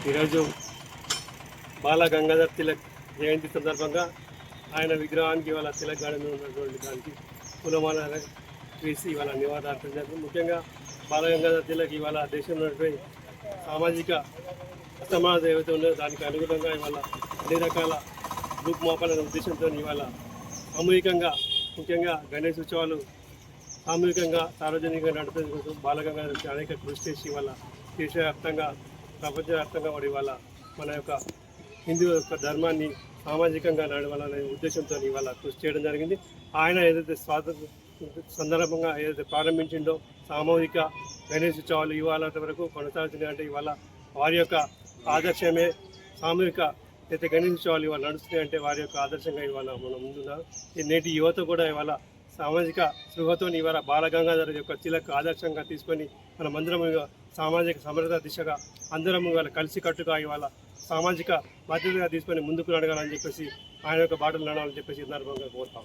ఈరోజు బాల గంగాధర్ తిలక్ జయంతి సందర్భంగా ఆయన విగ్రహానికి ఇవాళ తిలక్ గార్డెన్ ఉన్నటువంటి దానికి పూలమాల వేసి ఇవాళ నివాళులర్పించారు. ముఖ్యంగా బాల గంగాధర్ తిలక్ ఇవాళ దేశంలో సామాజిక అసమానత ఏవైతే ఉందో దానికి అనుగుణంగా ఇవాళ అన్ని రకాల రూపుమాపాలనే ఉద్దేశంతో ఇవాళ సామూహికంగా ముఖ్యంగా గణేష్ ఉత్సవాలు సామూహికంగా సార్వజనికంగా నడిపేందుకు కోసం బాల గంగాధర్ అనేక కృషి చేసి ఇవాళ దేశవ్యాప్తంగా ప్రపంచవ్యాప్తంగా వాడు ఇవాళ మన యొక్క హిందూ యొక్క ధర్మాన్ని సామాజికంగా నడవాలనే ఉద్దేశంతో ఇవాళ కృషి చేయడం జరిగింది. ఆయన ఏదైతే స్వాతంత్ర సందర్భంగా ఏదైతే ప్రారంభించిందో సామూహిక గణేష్ ఉత్సవాలు ఇవాళ వరకు కొనసాగుతున్నాయి. అంటే ఇవాళ వారి యొక్క ఆదర్శమే సామూహిక అయితే గణేష్ ఉత్సవాలు ఇవాళ నడుస్తున్నాయంటే వారి యొక్క ఆదర్శంగా ఇవాళ మనం ముందున్నాం. ఈ నేటి యువత కూడా ఇవాళ సామాజిక స్పృహతో ఇవాళ బాల గంగాధర్ యొక్క తిలక్ ఆదర్శంగా తీసుకొని మనమందరం సామాజిక సమరత దిశగా అందరం ఇవాళ కలిసికట్టుగా ఇవాళ సామాజిక బాధ్యతగా తీసుకొని ముందుకు నడగాలని చెప్పేసి ఆయన యొక్క బాటలు నడవాలని చెప్పేసి సందర్భంగా కోరుతాం.